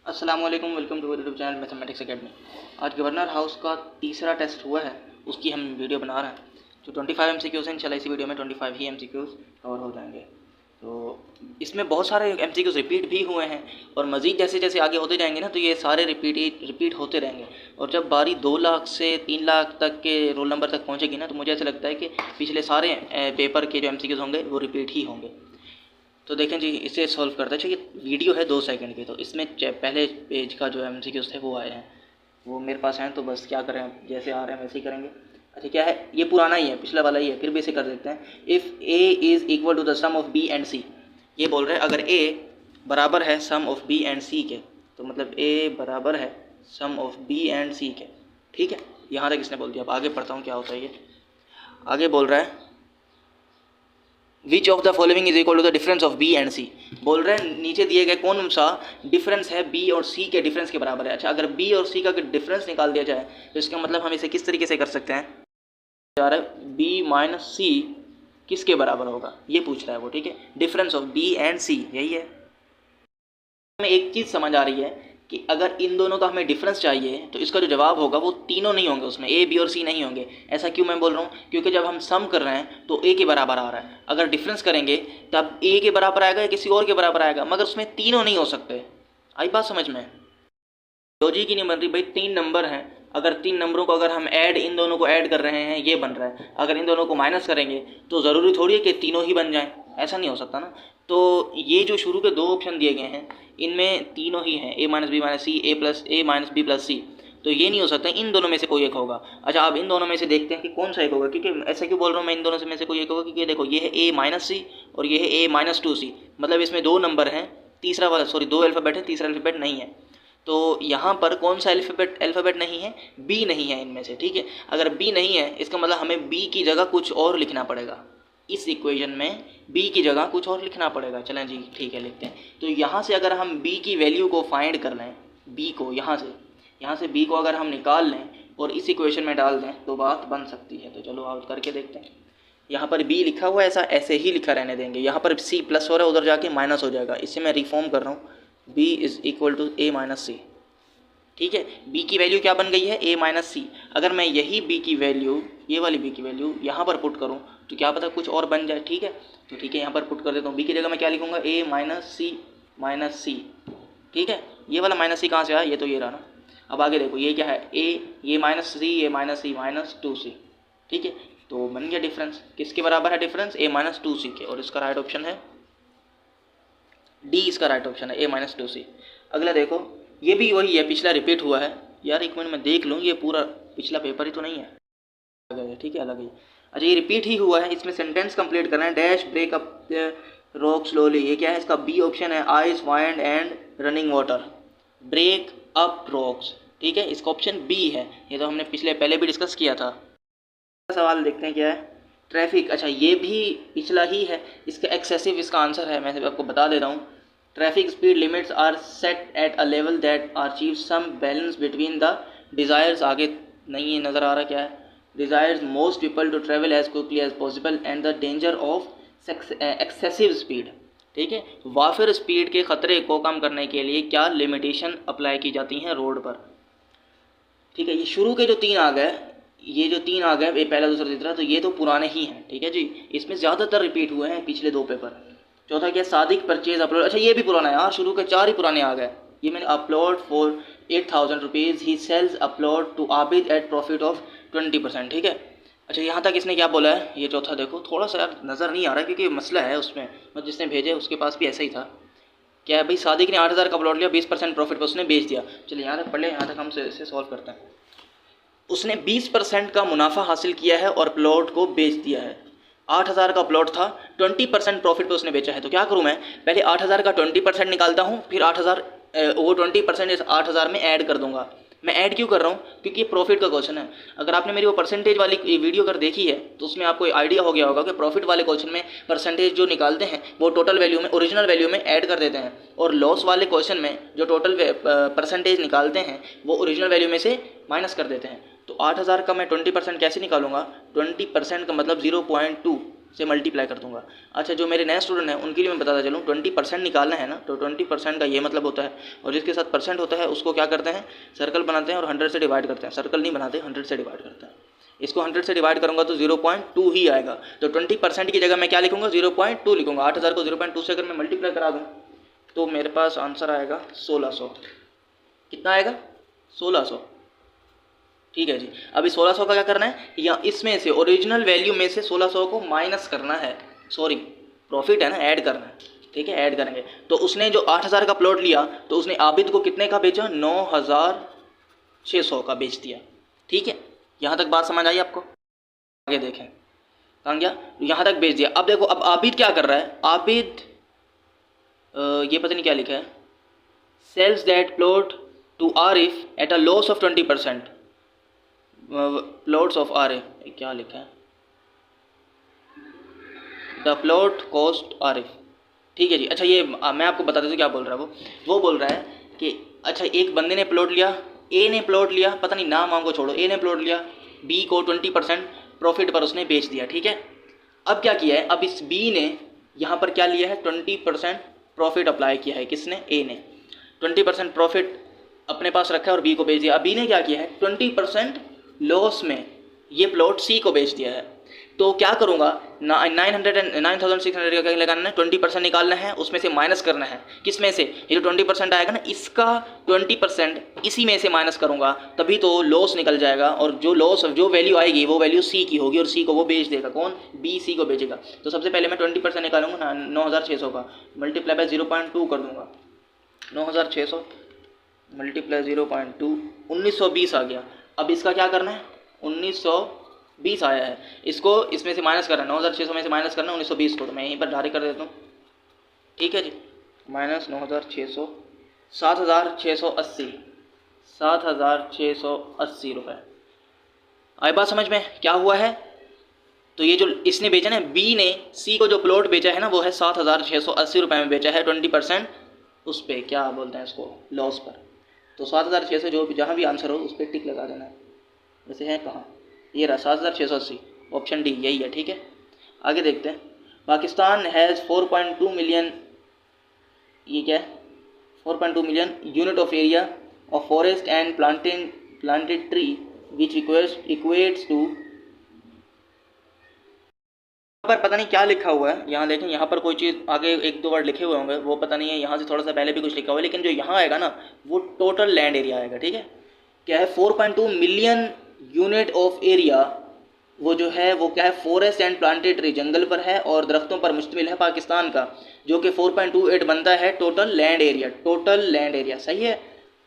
अस्सलाम वालेकुम, welcome to YouTube channel mathematics academy. आज गवर्नर हाउस का तीसरा टेस्ट हुआ है, उसकी हम वीडियो बना रहे हैं। जो 25 MCQs हैं, इंशाल्लाह इसी वीडियो में 25 ही MCQs कवर हो जाएंगे। तो इसमें बहुत सारे MCQs रिपीट भी हुए हैं और मज़ीद जैसे जैसे आगे होते जाएंगे ना, तो ये सारे रिपीट होते रहेंगे। और जब बारी 2 लाख से 3 लाख तक के रोल नंबर तक पहुँचेगी ना, तो मुझे ऐसा लगता है कि पिछले सारे पेपर के जो MCQs होंगे वो रिपीट ही होंगे। तो देखें जी, इसे सॉल्व करते हैं। ये वीडियो है 2 सेकंड की, तो इसमें पहले पेज का जो MCQs थे वो आए हैं, वो मेरे पास हैं। तो बस क्या करें, जैसे आ रहे हैं वैसे ही करेंगे। अच्छा, क्या है, ये पुराना ही है, पिछला वाला ही है, फिर भी इसे कर देते हैं। If a is equal to the sum of b and c, ये बोल रहे हैं अगर ए बराबर है sum of b and c के, तो मतलब ए बराबर है sum of b and c के। ठीक है, यहाँ तक इसने बोल दिया। अब आगे पढ़ता हूँ क्या होता है। ये आगे बोल रहा है which of the following is equal to the difference of b and c. बोल रहे हैं नीचे दिए गए कौन सा डिफरेंस है बी और सी के डिफरेंस के बराबर है। अच्छा, अगर बी और सी का डिफरेंस निकाल दिया जाए तो इसका मतलब हम इसे किस तरीके से कर सकते हैं। यार बी माइनस सी किसके बराबर होगा, ये पूछ रहा है वो। ठीक है, डिफरेंस ऑफ बी एंड सी, यही है। हमें एक चीज़ समझ आ रही है कि अगर इन दोनों का हमें डिफरेंस चाहिए तो इसका जो जवाब होगा वो तीनों नहीं होंगे, उसमें ए बी और सी नहीं होंगे। ऐसा क्यों मैं बोल रहा हूँ, क्योंकि जब हम सम कर रहे हैं तो ए के बराबर आ रहा है। अगर डिफरेंस करेंगे तब ए के बराबर आएगा या किसी और के बराबर आएगा, मगर उसमें तीनों नहीं हो सकते। आई बात समझ में? लॉजिक ही नहीं बन रही भाई। 3 नंबर हैं, अगर 3 नंबरों को अगर हम इन दोनों को ऐड कर रहे हैं, ये बन रहा है। अगर इन दोनों को माइनस करेंगे तो ज़रूरी थोड़ी है कि तीनों ही बन जाएं, ऐसा नहीं हो सकता ना। तो ये जो शुरू के 2 ऑप्शन दिए गए हैं, इनमें तीनों ही हैं, ए माइनस बी माइनस सी, ए माइनस बी प्लस सी। तो ये नहीं हो सकता, इन दोनों में से कोई एक होगा। अच्छा, अब इन दोनों में से देखते हैं कि कौन सा एक होगा। क्योंकि ऐसा क्यों बोल रहा हूँ मैं, इन दोनों में से कोई एक होगा, क्योंकि देखो ये है ए माइनस सी और ये है ए माइनस 2सी। मतलब इसमें 2 नंबर हैं, तीसरा वाला 2 अल्फ़ाबेट है, तीसरा अल्फ़ाबेट नहीं है। तो यहाँ पर कौन सा अल्फ़ाबेट नहीं है, बी नहीं है इनमें से। ठीक है, अगर बी नहीं है इसका मतलब हमें बी की जगह कुछ और लिखना पड़ेगा। इस इक्वेशन में बी की जगह कुछ और लिखना पड़ेगा। चलें जी, ठीक है, लिखते हैं। तो यहाँ से अगर हम बी की वैल्यू को फाइंड कर लें, बी को यहाँ से बी को अगर हम निकाल लें और इस इक्वेशन में डाल दें तो बात बन सकती है। तो चलो आप करके देखते हैं। यहाँ पर बी लिखा हुआ है, ऐसे ही लिखा रहने देंगे। यहाँ पर सी प्लस हो रहा है, उधर जाके माइनस हो जाएगा। इससे मैं रिफॉर्म कर रहा हूँ, b is equal to a minus c. ठीक है, b की वैल्यू क्या बन गई है, a माइनस सी। अगर मैं यही b की वैल्यू, ये वाली b की वैल्यू यहाँ पर पुट करूँ तो क्या पता कुछ और बन जाए। ठीक है, तो ठीक है, यहाँ पर पुट कर देता हूँ। b की जगह मैं क्या लिखूँगा, a माइनस सी। ठीक है, ये वाला माइनस सी कहाँ से आया, ये तो ये रहा ना। अब आगे देखो, ये क्या है, ये माइनस सी माइनस 2c। ठीक है, तो बन गया डिफरेंस। किसके बराबर है डिफरेंस, a माइनस 2c के। और इसका राइट ऑप्शन है डी, इसका राइट ऑप्शन है a माइनस 2c। अगला देखो, ये भी वही है, पिछला रिपीट हुआ है। यार एक मिनट में देख लूँ, ये पूरा पिछला पेपर ही तो नहीं है, अलग है। ठीक है, अलग ही। अच्छा, ये रिपीट ही हुआ है। इसमें सेंटेंस कंप्लीट करना है। Dash break up rock slowly, ये क्या है, इसका बी ऑप्शन है। Ice wind and running water, break up rocks. ठीक है, इसका ऑप्शन बी है। ये तो हमने पहले भी डिस्कस किया था। सवाल देखते हैं क्या है, ट्रैफिक। अच्छा, ये भी पिछला ही है। इसका एक्सेसिव इसका आंसर है, मैं आपको बता दे रहा हूँ। Traffic speed limits are set at a level that achieve some balance between the desires. आगे नहीं है, नज़र आ रहा क्या है, desires most people to travel as quickly as possible and the danger of excessive speed. ठीक है, वाफिर स्पीड के ख़तरे को कम करने के लिए क्या लिमिटेशन अप्लाई की जाती हैं रोड पर। ठीक है, ये शुरू के जो 3 आ गए, ये जो 3 आ गए, ये पहला दूसरा तीसरा, तो ये तो पुराने ही हैं। ठीक है जी, इसमें ज़्यादातर रिपीट हुए हैं पिछले 2 पेपर। चौथा क्या, सादिक परचेज अपलोड। अच्छा, ये भी पुराना है यार, शुरू के 4 ही पुराने आ गए। ये मैंने upload for 8000 rupees, he sells upload to Abid at profit of 20%। ठीक है, अच्छा यहाँ तक इसने क्या बोला है, ये चौथा देखो। थोड़ा सा यार नज़र नहीं आ रहा क्योंकि मसला है उसमें, मतलब जिसने भेजे उसके पास भी ऐसा ही था। क्या है भाई, सादिक ने 8000 का अपलोड लिया, 20% प्रॉफिट पर उसने बेच दिया। चलिए यहाँ तक पढ़ लें, यहाँ तक हम इसे सॉल्व करते हैं। उसने 20% का मुनाफा हासिल किया है और प्लॉट को बेच दिया है। 8000 का प्लॉट था, 20% प्रॉफिट पे उसने बेचा है। तो क्या करूं मैं, पहले 8000 का 20% निकालता हूं, फिर 8000 वो 20% इस 8000 में ऐड कर दूंगा। मैं ऐड क्यों कर रहा हूँ, क्योंकि ये प्रॉफिट का क्वेश्चन है। अगर आपने मेरी वो परसेंटेज वाली वीडियो अगर देखी है तो उसमें आपको आइडिया हो गया होगा कि प्रॉफिट वाले क्वेश्चन में परसेंटेज जो निकालते हैं वो टोटल वैल्यू में, ओरिजिनल वैल्यू में ऐड कर देते हैं, और लॉस वाले क्वेश्चन में जो टोटल परसेंटेज निकालते हैं वो ओरिजिनल वैल्यू में से माइनस कर देते हैं। तो 8000 का मैं 20% कैसे निकालूंगा, 20% का मतलब 0.2, से मल्टीप्लाई कर दूंगा। अच्छा, जो मेरे नए स्टूडेंट हैं उनके लिए मैं बताता चलूँ, 20% निकालना है ना, तो 20% का ये मतलब होता है, और जिसके साथ परसेंट होता है उसको क्या करते हैं, सर्कल बनाते हैं और 100 से डिवाइड करते हैं। सर्कल नहीं बनाते, 100 से डिवाइड करते हैं। इसको 100 से डिवाइड करूँगा तो 0.2 ही आएगा। तो 20% की जगह मैं क्या लिखूँगा, 0.2 लिखूँगा। 8000 को 0.2 से अगर मैं मल्टीप्लाई करा दूँ तो मेरे पास आंसर आएगा 1600। कितना आएगा, 1600। ठीक है जी। अभी 1600 का क्या करना है, या इसमें से ओरिजिनल वैल्यू में से 1600 को माइनस करना है, सॉरी प्रॉफिट है ना, ऐड करना है। ठीक है, ऐड करेंगे। तो उसने जो 8000 का प्लॉट लिया तो उसने आबिद को कितने का बेचा, 9600 का बेच दिया। ठीक है, यहाँ तक बात समझ आई आपको। आगे देखें, कहाँ गया, यहाँ तक बेच दिया। अब देखो, अब आबिद क्या कर रहा है, आबिद ये पता नहीं क्या लिखा है, sells that plot to Arif at a loss of 20%, plots of Arif, क्या लिखा है, द प्लॉट कॉस्ट आरिफ। ठीक है जी। अच्छा, ये मैं आपको बता देता हूँ क्या बोल रहा है वो बोल रहा है कि अच्छा, एक बंदे ने प्लॉट लिया, ए ने प्लॉट लिया, पता नहीं नाम वाम को छोड़ो, ए ने प्लॉट लिया, बी को 20% प्रॉफिट पर उसने बेच दिया। ठीक है, अब क्या किया है, अब इस बी ने यहाँ पर क्या लिया है, 20% प्रॉफिट अप्लाई किया है। किसने, ए ने 20% प्रॉफिट अपने पास रखा है और बी को बेच दिया। अब बी ने क्या किया है, 20% लॉस में ये प्लॉट सी को बेच दिया है। तो क्या करूँगा, 9600 का क्या लगाना है, 20% निकालना है, उसमें से माइनस करना है। किस में से, ये जो 20% आएगा ना, इसका 20% इसी में से माइनस करूँगा, तभी तो लॉस निकल जाएगा। और जो लॉस, जो वैल्यू आएगी वो वैल्यू सी की होगी, और सी को वो बेच देगा। कौन, बी सी को बेचेगा। तो सबसे पहले मैं 20% निकालूंगा 9600 का, मल्टीप्लाई बाय 0.2 कर दूँगा। 9600 मल्टीप्लाई 0.2, 1920 आ गया। अब इसका क्या करना है, 1920 आया है, इसको इसमें से माइनस करना है, 9600 में से माइनस करना है 1920 को। तो मैं यहीं पर डायरेक्ट कर देता हूँ। ठीक है जी, माइनस 9600, 7680, 7680 रुपये। आई बात समझ में, क्या हुआ है। तो ये जो इसने बेचा ना, बी ने सी को जो प्लॉट बेचा है ना, वो है 7680 रुपये में बेचा है, 20% उस पर क्या बोलते हैं इसको, लॉस पर। तो 7600 जो भी, जहाँ भी आंसर हो उस पर टिक लगा देना है। वैसे है कहाँ, ये रहा 7680, ऑप्शन डी यही है। ठीक है, आगे देखते हैं। पाकिस्तान हैज़ 4.2 मिलियन, ये क्या है, 4.2 million unit of area of forest and planted tree which equates to, यहाँ पर पता नहीं क्या लिखा हुआ है, यहाँ देखें, यहाँ पर कोई चीज़ आगे एक दो वर्ड लिखे हुए होंगे, वो पता नहीं है, यहाँ से थोड़ा सा पहले भी कुछ लिखा हुआ है, लेकिन जो यहाँ आएगा ना वो टोटल लैंड एरिया आएगा। ठीक है, क्या है, 4.2 मिलियन यूनिट ऑफ एरिया, वो जो है वो क्या है, फॉरेस्ट एंड प्लांटेड ट्री, जंगल पर है और दरख्तों पर मुश्तमिल है पाकिस्तान का, जो कि 4.28 बनता है total land area. Total land area सही है।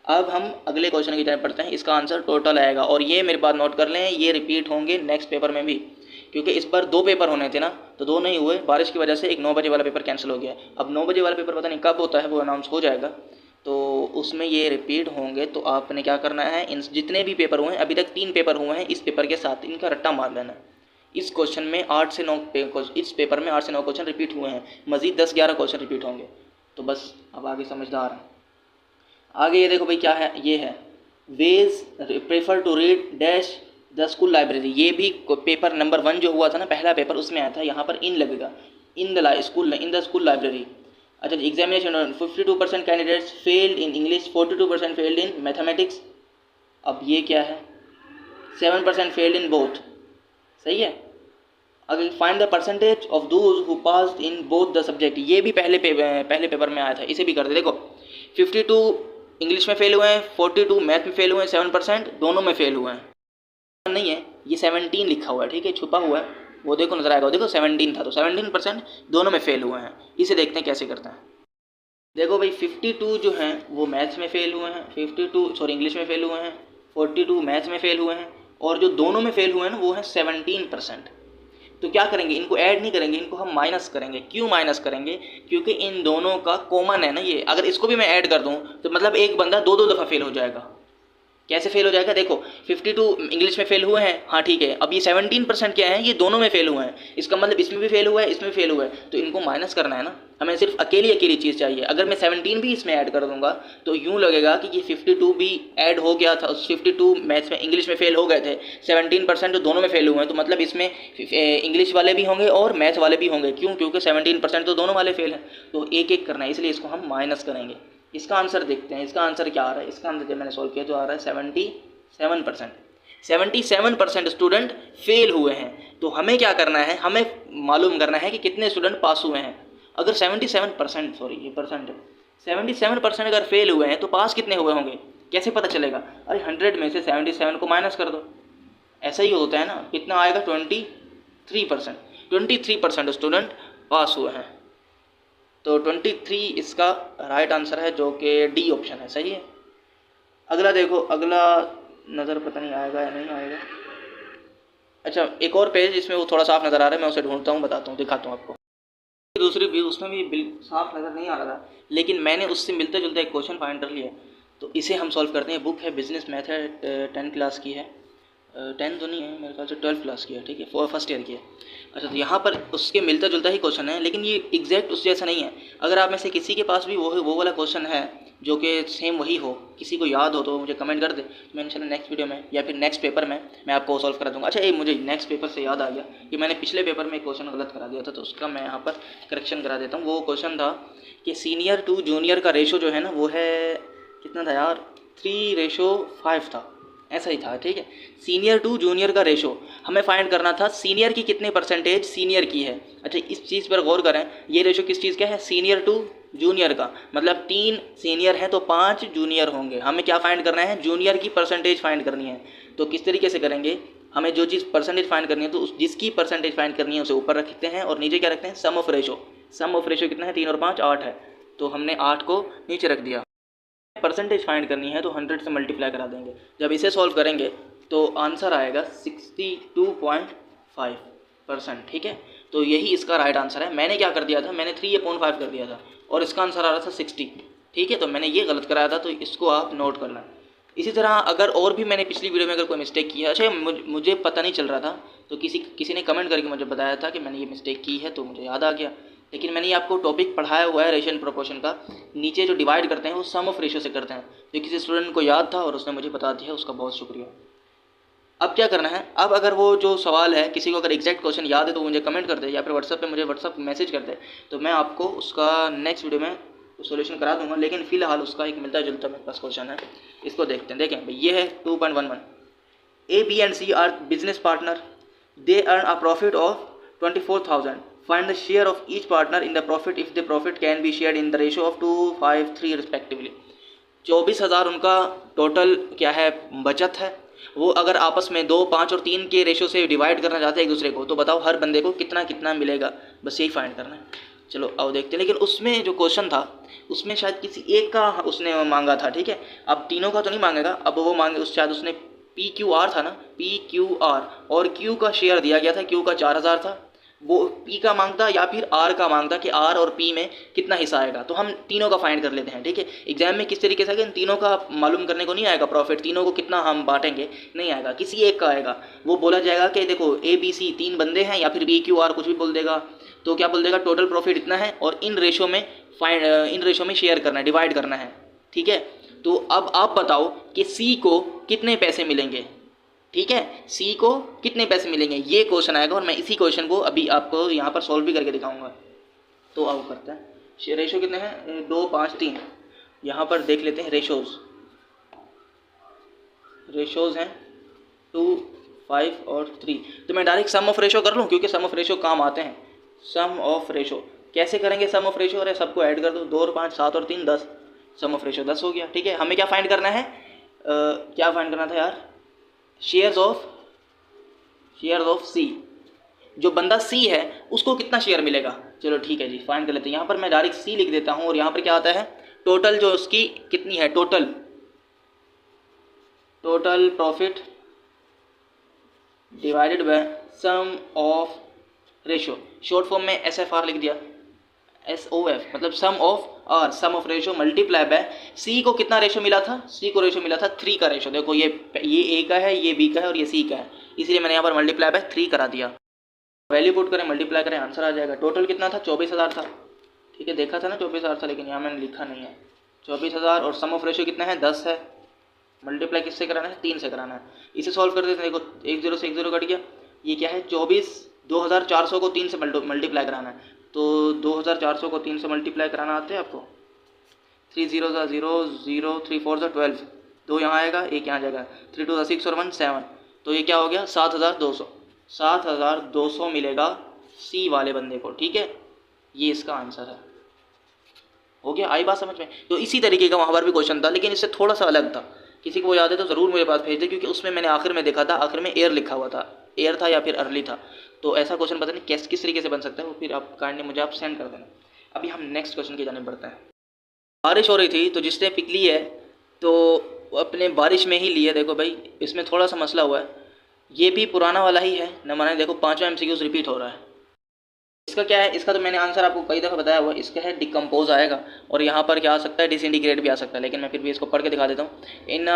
अब हम अगले क्वेश्चन की तरफ पढ़ते हैं, इसका आंसर टोटल आएगा। और ये मेरे पास नोट कर लें, ये रिपीट होंगे नेक्स्ट पेपर में भी, क्योंकि इस बार 2 पेपर होने थे ना, तो 2 नहीं हुए, बारिश की वजह से एक 9 बजे वाला पेपर कैंसिल हो गया। अब 9 बजे वाला पेपर पता नहीं कब होता है, वो अनाउंस हो जाएगा, तो उसमें ये रिपीट होंगे। तो आपने क्या करना है, इन जितने भी पेपर हुए हैं, अभी तक 3 पेपर हुए हैं, इस पेपर के साथ इनका रट्टा मार लेना। इस क्वेश्चन में 8 से 9 इस पेपर में 8 से 9 क्वेश्चन रिपीट हुए हैं, मजीद 10-11 क्वेश्चन रिपीट होंगे। तो बस अब आगे समझदार हैं। आगे ये देखो भाई, क्या है, ये है वेज prefer to read dash the school library. ये भी पेपर नंबर 1 जो हुआ था ना, पहला पेपर, उसमें आया था। यहाँ पर इन लगेगा, इन द स्कूल लाइब्रेरी। अच्छा, examination 52% candidates failed in English, 42% failed in mathematics. अब ये क्या है, 7% फेल्ड इन बोथ। सही है। अगर find the percentage of those who passed in both the subject, ये भी पहले पेपर में आया था, इसे भी कर दे। देखो 52 इंग्लिश में फेल हुए हैं, 42 मैथ में फेल हुए हैं, 7% दोनों में फेल हुए हैं। नहीं है, ये 17 लिखा हुआ है। ठीक है, छुपा हुआ है, वो देखो नजर आएगा, देखो 17 था, तो 17% दोनों में फेल हुए हैं। इसे देखते हैं कैसे करते हैं। देखो भाई, 52 जो हैं वो मैथ्स में फेल हुए हैं, 52 इंग्लिश में फेल हुए हैं, 42 मैथ्स में फेल हुए हैं, और जो दोनों में फेल हुए हैं ना वो है 17%। तो क्या करेंगे, इनको ऐड नहीं करेंगे, इनको हम माइनस करेंगे। क्यों माइनस करेंगे, क्योंकि इन दोनों का कॉमन है ना ये। अगर इसको भी मैं ऐड कर दूं तो मतलब एक बंदा 2-2 दफ़ा फेल हो जाएगा। कैसे फेल हो जाएगा? देखो 52 इंग्लिश में फेल हुए हैं, हाँ ठीक है, अब ये 17% क्या है, ये दोनों में फेल हुए हैं, इसका मतलब इसमें भी फेल हुआ है, इसमें भी फेल हुआ है, तो इनको माइनस करना है ना, हमें सिर्फ अकेली चीज़ चाहिए। अगर मैं 17 भी इसमें ऐड कर दूंगा तो यूँ लगेगा कि ये 52 भी ऐड हो गया था, 52 मैथ्स में इंग्लिश में फेल हो गए थे, 17% तो दोनों में फेल हुए हैं, तो मतलब इसमें इंग्लिश वाले भी होंगे और मैथ्स वाले भी होंगे। क्यों? क्योंकि 17% तो दोनों वाले फेल हैं, तो एक एक करना है, इसलिए इसको हम माइनस करेंगे। इसका आंसर देखते हैं, इसका आंसर क्या आ रहा है। इसका आंसर जब मैंने सॉल्व किया तो आ रहा है 77%। 77% स्टूडेंट फेल हुए हैं, तो हमें क्या करना है, हमें मालूम करना है कि कितने स्टूडेंट पास हुए हैं। अगर 77%, सॉरी ये परसेंट है, 77% अगर फेल हुए हैं तो पास कितने हुए होंगे, कैसे पता चलेगा? अरे 100 में से 77 को माइनस कर दो, ऐसा ही होता है ना। कितना आएगा? 23%। 23% स्टूडेंट पास हुए हैं, तो 23 इसका राइट आंसर है, जो कि डी ऑप्शन है, सही है। अगला देखो, अगला नज़र पता नहीं आएगा या नहीं आएगा। अच्छा, एक और पेज जिसमें वो थोड़ा साफ नज़र आ रहा है, मैं उसे ढूंढता हूँ, बताता हूँ, दिखाता हूँ आपको। दूसरी भी उसमें भी साफ नज़र नहीं आ रहा था, लेकिन मैंने उससे मिलते जुलते एक क्वेश्चन फाइंड कर लिया, तो इसे हम सॉल्व करते हैं। बुक है बिजनेस मैथ है, 10 क्लास की है, 10 तो नहीं है मेरे ख्याल से, 12 क्लास की है, ठीक है, फर्स्ट ईयर की है। अच्छा, तो यहाँ पर उसके मिलता जुलता ही क्वेश्चन है, लेकिन ये एग्जैक्ट उस जैसा नहीं है। अगर आप में से किसी के पास भी वो वाला क्वेश्चन है जो कि सेम वही हो, किसी को याद हो, तो मुझे कमेंट कर दे, तो मैं इंशाल्लाह नेक्स्ट वीडियो में या फिर नेक्स्ट पेपर में मैं आपको सॉल्व करा दूँगा। अच्छा, ये मुझे नेक्स्ट पेपर से याद आ गया कि मैंने पिछले पेपर में एक क्वेश्चन गलत करा दिया था, तो उसका मैं यहाँ पर करेक्शन करा देता हूँ। वो क्वेश्चन था कि सीनियर टू जूनियर का रेशो जो है ना, वो है कितना था यार, 3:5 था, ऐसा ही था, ठीक है। सीनियर टू जूनियर का रेशो हमें फाइंड करना था, सीनियर की कितने परसेंटेज सीनियर की है। अच्छा, इस चीज़ पर गौर करें, ये रेशो किस चीज़ का है, सीनियर टू जूनियर का, मतलब 3 सीनियर है तो 5 जूनियर होंगे। हमें क्या फाइंड करना है, जूनियर की परसेंटेज फाइंड करनी है। तो किस तरीके से करेंगे, हमें जो चीज़ परसेंटेज फाइंड करनी है, तो उस जिसकी परसेंटेज फाइंड करनी है उसे ऊपर रखते हैं और नीचे क्या रखते हैं, sum of ratio. Sum of ratio कितना है, 3 और 5 8 है, तो हमने 8 को नीचे रख दिया। परसेंटेज फाइंड करनी है तो 100 से मल्टीप्लाई करा देंगे। जब इसे सॉल्व करेंगे तो आंसर आएगा 62.5%, ठीक है। तो यही इसका राइट आंसर है। मैंने क्या कर दिया था, मैंने 3/5 कर दिया था और इसका आंसर आ रहा था 60, ठीक है। तो मैंने ये गलत कराया था, तो इसको आप नोट कर लें। इसी तरह अगर और भी मैंने पिछली वीडियो में अगर कोई मिस्टेक की है, अच्छा मुझे पता नहीं चल रहा था, तो किसी ने कमेंट करके मुझे बताया था कि मैंने ये मिस्टेक की है, तो मुझे याद आ गया। लेकिन मैंने ये आपको टॉपिक पढ़ाया हुआ है रेशियो प्रोपोर्शन का, नीचे जो डिवाइड करते हैं वो सम ऑफ रेशियो से करते हैं, तो किसी स्टूडेंट को याद था और उसने मुझे बता दिया, उसका बहुत शुक्रिया। अब क्या करना है, अब अगर वो जो सवाल है किसी को अगर एग्जैक्ट क्वेश्चन याद है तो मुझे कमेंट कर दे या फिर व्हाट्सएप पे मुझे व्हाट्सएप मैसेज कर दे, तो मैं आपको उसका नेक्स्ट वीडियो में सॉल्यूशन करा दूंगा। लेकिन फिलहाल उसका एक मिलता जुलता मेरे पास क्वेश्चन है, इसको देखते हैं। देखें भाई, ये है 2.11, A B and C are business partner, they earn a profit of 24,000, find the share of each partner in the profit if the profit can be shared in the ratio of 2:5:3 respectively. 24,000 उनका total क्या है, बचत है। वो अगर आपस में 2, 5 और 3 के रेशो से डिवाइड करना चाहते हैं एक दूसरे को, तो बताओ हर बंदे को कितना कितना मिलेगा, बस यही फाइंड करना है। चलो आओ देखते हैं। लेकिन उसमें जो क्वेश्चन था उसमें शायद किसी एक का उसने मांगा था, ठीक है। अब तीनों का तो नहीं मांगेगा, अब वो मांगे शायद उसने PQR था ना, PQR, और Q का शेयर दिया गया था, Q का 4,000 था, वो P का मांगता या फिर R का मांगता कि R और P में कितना हिस्सा आएगा। तो हम तीनों का फाइंड कर लेते हैं, ठीक है। एग्जाम में किस तरीके से आएगा, इन तीनों का मालूम करने को नहीं आएगा प्रॉफिट, तीनों को कितना हम बांटेंगे नहीं आएगा, किसी एक का आएगा। वो बोला जाएगा कि देखो ABC 3 बंदे हैं, या फिर PQR कुछ भी बोल देगा, तो क्या बोल देगा, टोटल प्रॉफिट इतना है और इन रेशो में शेयर करना है, डिवाइड करना है, ठीक है। तो अब आप बताओ कि C को कितने पैसे मिलेंगे, ठीक है, C को कितने पैसे मिलेंगे, ये क्वेश्चन आएगा। और मैं इसी क्वेश्चन को अभी आपको यहाँ पर सॉल्व भी करके दिखाऊंगा। तो आओ करते हैं। रेशो कितने हैं, 2, 5, 3। यहाँ पर देख लेते हैं रेशोज़ हैं 2, 5 और 3। तो मैं डायरेक्ट सम ऑफ रेशो कर लूँ, क्योंकि सम ऑफ रेशो काम आते हैं। सम ऑफ रेशो कैसे करेंगे, सम ऑफ रेशो, अरे सबको ऐड कर दो, 2 और 5 7 और 3 10, सम ऑफ रेशो 10 हो गया, ठीक है। हमें क्या फाइंड करना है, क्या फाइंड करना था यार, शेयर्स ऑफ C। जो बंदा C है उसको कितना शेयर मिलेगा, चलो ठीक है जी, फाइंड कर लेते हैं। यहाँ पर मैं डायरेक्ट C लिख देता हूँ और यहाँ पर क्या आता है, टोटल जो उसकी कितनी है, total profit divided by sum of ratio, short form में SFR लिख दिया, SOF मतलब sum of r, sum of ratio multiply by c को कितना रेशो मिला था, सी को रेशो मिला था 3 का रेशो। देखो ये ए का है, ये बी का है और ये सी का है, इसलिए मैंने यहाँ पर मल्टीप्लाई बाय 3 करा दिया। वैल्यू पुट करें, मल्टीप्लाई करें, आंसर आ जाएगा। टोटल कितना था, 24,000 था। ठीक है, देखा था ना 24,000 था, लेकिन यहाँ मैंने लिखा नहीं है 24,000। और सम ऑफ रेशो कितना है, 10 है। मल्टीप्लाई किससे कराना है, 3 से कराना है। इसे सॉल्व कर देते हैं। देखो 1 0 से 1 0 कट गया। ये क्या है 24, 2400 को 3 से मल्टीप्लाई कराना है। तो 2400 को 3 से मल्टीप्लाई कराना आते हैं आपको। 3 0 0 0 3 4 12, 2 यहाँ आएगा, 1 यहाँ जाएगा, 3 2 6 और 1 7। तो ये क्या हो गया 7,200, 7,200 मिलेगा सी वाले बंदे को। ठीक है, ये इसका आंसर है। हो गया, आई बात समझ में। तो इसी तरीके का वहाँ पर भी क्वेश्चन था, लेकिन इससे थोड़ा सा अलग था। किसी को याद है तो ज़रूर मेरे पास भेज दे, क्योंकि उसमें मैंने आखिर में देखा था, आखिर में एयर लिखा हुआ था, एयर था या फिर अर्ली था। तो ऐसा क्वेश्चन पता नहीं किस तरीके से बन सकता है, वो फिर आप काइंडली मुझे आप सेंड कर देना। अभी हम नेक्स्ट क्वेश्चन की जाने बढ़ते हैं। बारिश हो रही थी तो जिसने पिक ली है तो अपने बारिश में ही लिए। देखो भाई इसमें थोड़ा सा मसला हुआ है, ये भी पुराना वाला ही है न, माने देखो 5वां MCQ रिपीट हो रहा है। इसका क्या है, इसका तो मैंने आंसर आपको कई दफ़ा बताया हुआ है। इसका है डिकम्पोज आएगा, और यहाँ पर क्या आ सकता है, डिसइंटीग्रेट भी आ सकता है, लेकिन मैं फिर भी इसको पढ़ के दिखा देता हूँ। In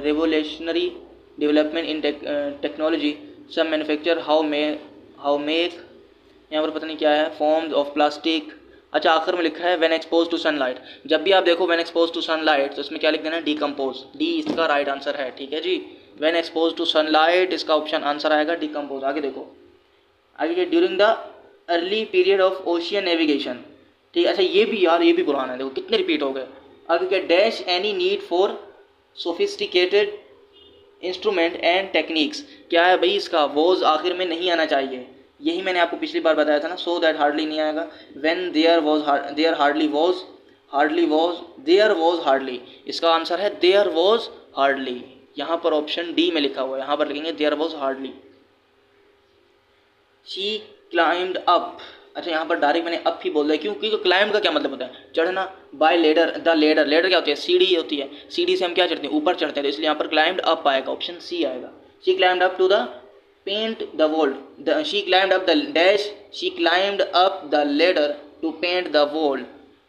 revolutionary development in technology some manufacture how make, यहाँ पर पता नहीं क्या है, फॉर्म्स ऑफ प्लास्टिक। अच्छा आखिर में लिखा है व्हेन एक्सपोज टू सनलाइट। जब भी आप देखो व्हेन एक्सपोज टू सनलाइट तो इसमें क्या लिख देना है, डिकम्पोज। डी इसका राइट आंसर है। ठीक है जी, व्हेन एक्सपोज टू सनलाइट इसका ऑप्शन आंसर आएगा डिकम्पोज। आगे देखो, आगे during the early period of ocean navigation. ठीक है, अच्छा ये भी यार, ये भी पुराना है, देखो कितने रिपीट हो गए। आगे क्या, dash any need for sophisticated instrument and techniques. क्या है भाई, इसका वॉज आखिर में नहीं आना चाहिए। यही मैंने आपको पिछली बार बताया था ना, सो दैट हार्डली नहीं आएगा। When there hardly was there was hardly, इसका आंसर है देयर वॉज हार्डली। यहाँ पर ऑप्शन डी में लिखा हुआ है, यहाँ पर लिखेंगे there was hardly. She climbed up. अच्छा यहाँ पर डायरेक्ट मैंने अप ही बोल दिया, क्योंकि क्लाइम्ब का क्या मतलब होता है, चढ़ना। By ladder, the ladder, ladder क्या होती है, सीढ़ी होती है, सीढ़ी से हम क्या चढ़ते हैं, ऊपर चढ़ते हैं, तो इसलिए यहाँ पर क्लाइम्ड अप आएगा, ऑप्शन सी आएगा। She climbed up to the paint the wall, she climbed up the dash, she climbed up the ladder to paint the wall.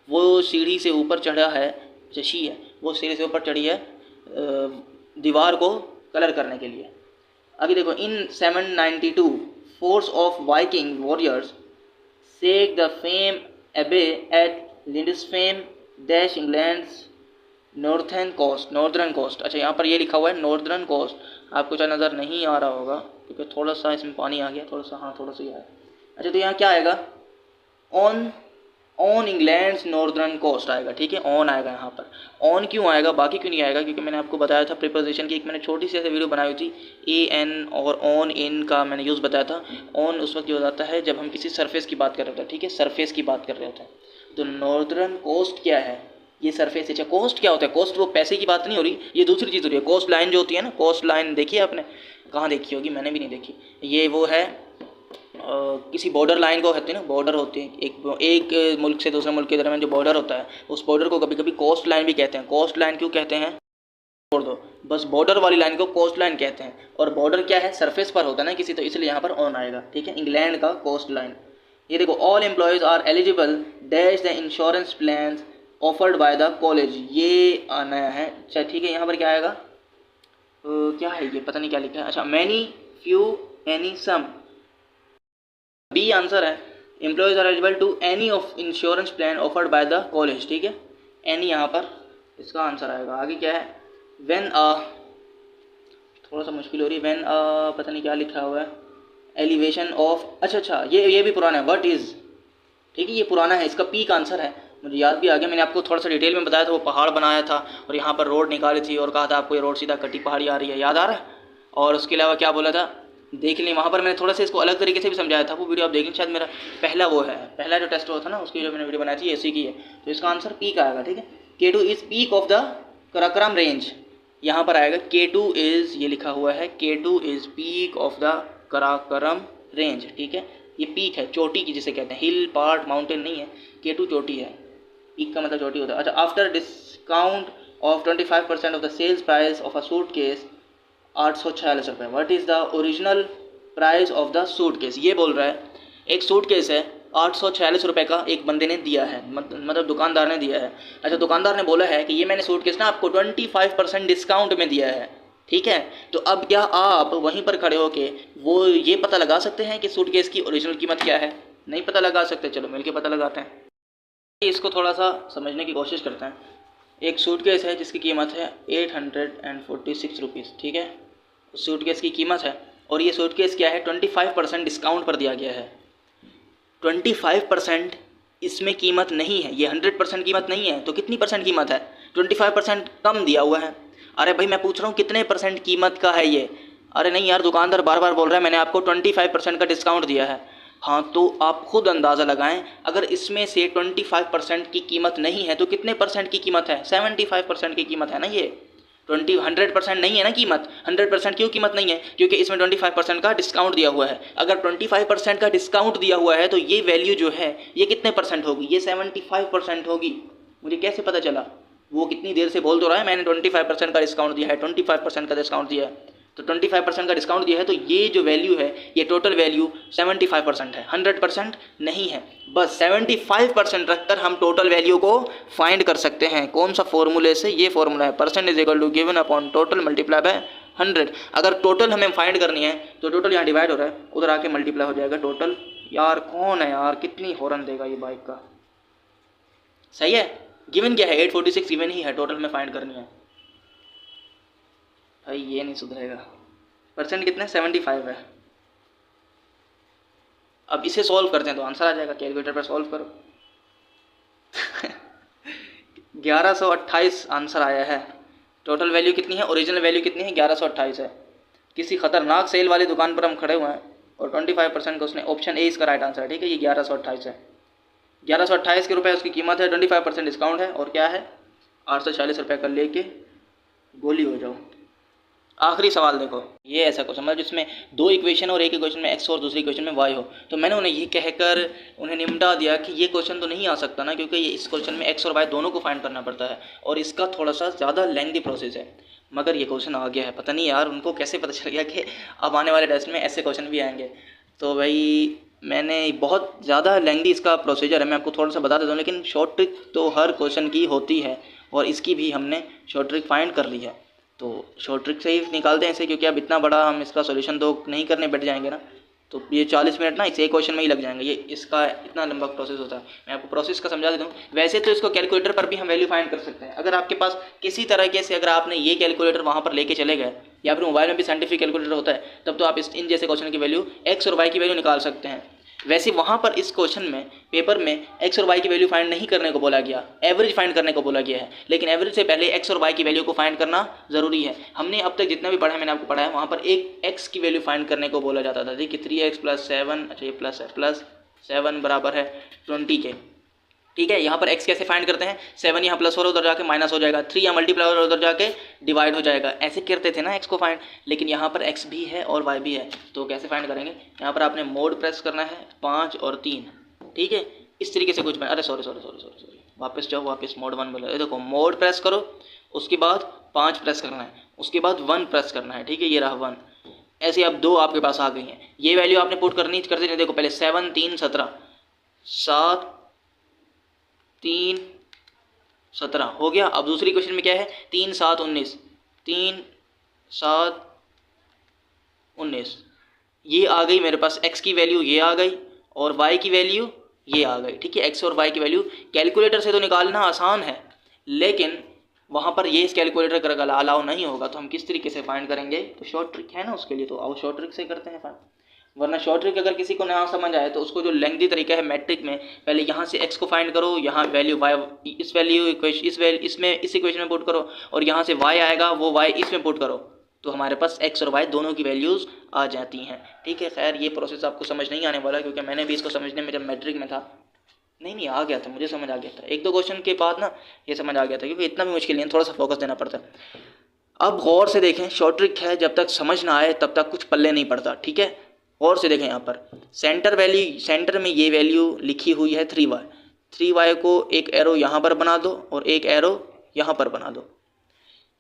वो सीढ़ी से ऊपर चढ़ा है, अच्छा शी है, वो सीढ़ी से ऊपर चढ़ी है दीवार को कलर करने के लिए। आगे देखो, इन 792 force of Viking warriors seek the fame abbey at Lindisfarne dash England's northern coast। अच्छा यहाँ पर ये लिखा हुआ है नॉर्दर्न कोस्ट, आपको शायद नज़र नहीं आ रहा होगा क्योंकि थोड़ा सा इसमें पानी आ गया, थोड़ा सा, हाँ थोड़ा सा ही आया। अच्छा तो यहाँ क्या आएगा, ऑन इंग्लैंड्स नॉर्दर्न कोस्ट आएगा। ठीक है, ऑन आएगा यहाँ पर। ऑन क्यों आएगा, बाकी क्यों नहीं आएगा, क्योंकि मैंने आपको बताया था प्रीपोजिशन की, एक मैंने छोटी सी ऐसे वीडियो बनाई थी, ए एन और ऑन इन का मैंने यूज़ बताया था। ऑन उस वक्त हो जाता है जब हम किसी सरफेस की बात कर रहे होते हैं। ठीक है, सरफेस की बात कर रहे होते हैं। तो नॉर्दर्न कोस्ट क्या है, ये सरफेस। अच्छा कोस्ट क्या होता है, कोस्ट वो पैसे की बात नहीं हो रही, ये दूसरी चीज़ हो रही है। कोस्ट लाइन जो होती है ना, कोस्ट लाइन देखी है आपने, कहाँ देखी होगी, मैंने भी नहीं देखी। ये वो है किसी बॉर्डर लाइन को कहते हैं ना, बॉर्डर होती है एक मुल्क से दूसरे मुल्क के दरमियान जो बॉर्डर होता है, उस बॉर्डर को कभी कभी कोस्ट लाइन भी कहते हैं। कोस्ट लाइन क्यों कहते हैं, छोड़ दो, बस बॉर्डर वाली लाइन को कोस्ट लाइन कहते हैं। और बॉर्डर क्या है, सरफेस पर होता है ना किसी, तो इसलिए यहाँ पर ऑन आएगा। ठीक है, इंग्लैंड का कोस्ट लाइन। ये देखो, all employees are eligible dash the insurance plan offered by the college, ये आना है। अच्छा ठीक है, यहाँ पर क्या आएगा, क्या है ये, पता नहीं क्या लिखा है। अच्छा many, few, any, some, B answer है। Employees are eligible to any of insurance plan offered by the college. ठीक है, एनी यहाँ पर इसका आंसर आएगा। आगे क्या है, व्हेन थोड़ा सा मुश्किल हो रही है, व्हेन पता नहीं क्या लिखा हुआ है, एलिवेशन ऑफ। अच्छा ये भी पुराना है, व्हाट इज़। ठीक है, ये पुराना है, इसका पीक आंसर है, मुझे याद भी आ गया। मैंने आपको थोड़ा सा डिटेल में बताया था, वो पहाड़ बनाया था और यहाँ पर रोड निकाली थी और कहा था आपको ये रोड सीधा कटी पहाड़ी आ रही है, याद आ रहा है। और उसके अलावा क्या बोला था, देख लें, वहाँ पर मैंने थोड़ा सा इसको अलग तरीके से भी समझाया था, वो वीडियो आप देखें, शायद मेरा पहला वो है, पहला जो टेस्ट हुआ था ना, उसकी जो मैंने वीडियो बनाई थी इसी की है। तो इसका आंसर पीक आएगा। ठीक है, K2 is peak of the Karakoram range, यहाँ पर आएगा K2 इज़, ये लिखा हुआ है K2 is peak of the Karakoram range. ठीक है, ये पीक है, चोटी की जिसे कहते हैं, हिल पार्ट माउंटेन नहीं है, K2 चोटी है, पीक का मतलब चोटी होता है। अच्छा, after discount of 25% of the sales price of a suitcase 846 रुपये। What is the original price of the suitcase, ये बोल रहा है एक सूट केस है, 846 रुपये का एक बंदे ने दिया है, मतलब दुकानदार ने दिया है। अच्छा, दुकानदार ने बोला है कि ये मैंने सूटकेस ना आपको 25% डिस्काउंट में दिया है, ठीक है। तो अब क्या आप वहीं पर खड़े होके वो ये पता लगा सकते हैं कि सूटकेस की ओरिजिनल कीमत क्या है? नहीं पता लगा सकते। चलो मिलके पता लगाते हैं। इसको थोड़ा सा समझने की कोशिश करते हैं। एक सूटकेस है जिसकी कीमत है 846 रुपीज़, ठीक है। उस सूटकेस की कीमत है, और ये सूटकेस क्या है, 25% डिस्काउंट पर दिया गया है। 25% इसमें कीमत नहीं है, ये 100% कीमत नहीं है। तो कितनी परसेंट कीमत है? 25% कम दिया हुआ है। अरे भाई मैं पूछ रहा हूँ कितने परसेंट कीमत का है ये? अरे नहीं यार, दुकानदार बार बार बोल रहा है मैंने आपको 25% का डिस्काउंट दिया है। हाँ, तो आप खुद अंदाज़ा लगाएं, अगर इसमें से 25% की कीमत नहीं है तो कितने परसेंट की कीमत है? 75% की कीमत है ना ये। 100% नहीं है ना कीमत। 100% क्यों कीमत नहीं है? क्योंकि इसमें 25% का डिस्काउंट दिया हुआ है। अगर 25% का डिस्काउंट दिया हुआ है तो ये वैल्यू जो है ये कितने परसेंट होगी? ये 75% होगी। मुझे कैसे पता चला? वो कितनी देर से बोल तो रहा है मैंने 25% का डिस्काउंट दिया है, 25% का डिस्काउंट दिया है। तो 25% का डिस्काउंट दिया है, तो ये जो वैल्यू है ये टोटल वैल्यू 75% है, 100% नहीं है। बस 75% रखकर हम टोटल वैल्यू को फाइंड कर सकते हैं। कौन सा फॉर्मूले से? ये फॉर्मूला है, percent is equal to given upon total multiply by 100। अगर टोटल हमें फाइंड करनी है तो टोटल यहाँ डिवाइड हो रहा है, उधर आके मल्टीप्लाई हो जाएगा टोटल। यार कौन है यार, कितनी हॉर्न देगा ये बाइक का? सही है, गिवन क्या है? 846 गिवन ही है, टोटल में फाइंड करनी है। भाई ये नहीं सुधरेगा। परसेंट कितने? 75 है। अब इसे सॉल्व करते हैं तो आंसर आ जाएगा। कैलकुलेटर पर सॉल्व करो। 1128 आंसर आया है। टोटल वैल्यू कितनी है? ओरिजिनल वैल्यू कितनी है? 1128 है। किसी खतरनाक सेल वाली दुकान पर हम खड़े हुए हैं और 25% का उसने, ऑप्शन ए इसका राइट आंसर है, ठीक है। ये 1128 है। 1128 के रुपये उसकी कीमत है, 25% डिस्काउंट है, और क्या है 840 रुपये का लेके गोली हो जाओ। आखिरी सवाल देखो, ये ऐसा क्वेश्चन मतलब जिसमें दो इक्वेशन और एक इक्वेशन में एक्स और दूसरी इक्वेशन में वाई हो। तो मैंने उन्हें ये कहकर उन्हें निपटा दिया कि ये क्वेश्चन तो नहीं आ सकता ना, क्योंकि ये इस क्वेश्चन में एक्स और वाई दोनों को फाइंड करना पड़ता है और इसका थोड़ा सा ज़्यादा लेंथी प्रोसेस है। मगर ये क्वेश्चन आ गया है। पता नहीं यार उनको कैसे पता चल गया कि अब आने वाले टेस्ट में ऐसे क्वेश्चन भी आएंगे। तो भाई मैंने बहुत ज़्यादा लेंथी इसका प्रोसीजर है, मैं आपको थोड़ा सा बता देता हूँ, लेकिन शॉर्ट ट्रिक तो हर क्वेश्चन की होती है और इसकी भी हमने शॉर्ट ट्रिक फाइंड कर ली है। तो शॉर्ट ट्रिक से ही निकालते हैं इसे, क्योंकि अब इतना बड़ा हम इसका सॉल्यूशन तो नहीं करने बैठ जाएंगे ना, तो ये 40 मिनट ना इस एक क्वेश्चन में ही लग जाएंगे। ये इसका इतना लंबा प्रोसेस होता है। मैं आपको प्रोसेस का समझा देता हूँ। वैसे तो इसको कैलकुलेटर पर भी हम वैल्यू फाइंड कर सकते हैं। अगर आपके पास किसी तरीके से, अगर आपने ये कैलकुलेटर वहाँ पर लेके चले गए, या फिर मोबाइल में भी साइंटिफिक कैलकुलेटर होता है, तब तो आप इन जैसे क्वेश्चन की वैल्यू एक्स और वाई की वैल्यू निकाल सकते हैं। वैसे वहाँ पर इस क्वेश्चन में, पेपर में एक्स और वाई की वैल्यू फाइंड नहीं करने को बोला गया, एवरेज फाइंड करने को बोला गया है। लेकिन एवरेज से पहले एक्स और वाई की वैल्यू को फाइंड करना ज़रूरी है। हमने अब तक जितना भी पढ़ा है, मैंने आपको पढ़ा है, वहाँ पर एक एक्स की वैल्यू फाइंड करने को बोला जाता था। देखिए 3x + 7, अच्छा ये प्लस 7 बराबर है 20 के, ठीक है। यहाँ पर x कैसे फाइंड करते हैं? 7 यहाँ प्लस हो रहा है, उधर जाके माइनस हो जाएगा, 3 यहाँ मल्टीप्लाई हो रहा है, उधर जाके डिवाइड हो जाएगा। ऐसे करते थे ना x को फाइंड। लेकिन यहाँ पर x भी है और y भी है, तो कैसे फाइंड करेंगे? यहाँ पर आपने मोड प्रेस करना है 5 और 3, ठीक है। इस तरीके से कुछ बना, अरे सॉरी, वापस जाओ, वापस मोड 1 बोला। देखो मोड प्रेस करो, उसके बाद 5 प्रेस करना है, उसके बाद 1 प्रेस करना है, ठीक है। ये रहा 1। ऐसे अब 2 आपके पास आ गई हैं। ये वैल्यू आपने पुट करनी कर देनी। देखो पहले 7 3 17, 7 3 17 हो गया। अब दूसरी क्वेश्चन में क्या है? 3 7 19, 3 7 19, ये आ गई मेरे पास x की वैल्यू, ये आ गई, और y की वैल्यू ये आ गई, ठीक है। x और y की वैल्यू कैलकुलेटर से तो निकालना आसान है, लेकिन वहाँ पर ये इस कैलकुलेटर का अलाउ नहीं होगा। तो हम किस तरीके से फाइंड करेंगे? तो शॉर्ट ट्रिक है ना उसके लिए, तो आओ शॉर्ट ट्रिक से करते हैं फाइंड। वरना शॉर्ट ट्रिक अगर किसी को ना समझ आए तो उसको जो लेंथी तरीका है मैट्रिक में, पहले यहाँ से x को फाइंड करो, यहाँ वैल्यू y इस वैल्यू इसमें इस इक्वेशन में पुट करो, और यहाँ से y आएगा वो y इसमें पुट करो, तो हमारे पास x और y दोनों की वैल्यूज़ आ जाती हैं, ठीक है। खैर ये प्रोसेस आपको समझ नहीं आने वाला, क्योंकि मैंने भी इसको समझने में जब मैट्रिक में था नहीं आ गया था, मुझे समझ आ गया था। 1-2 क्वेश्चन के बाद ना ये समझ आ गया था, क्योंकि इतना भी मुश्किल नहीं है, थोड़ा सा फोकस देना पड़ता है। अब गौर से देखें, शॉर्ट ट्रिक है, जब तक समझ ना आए तब तक कुछ पल्ले नहीं पड़ता, ठीक है। गौर से देखें, यहाँ पर सेंटर में ये वैल्यू लिखी हुई है 3y। 3y को एक एरो यहाँ पर बना दो और एक एरो यहाँ पर बना दो।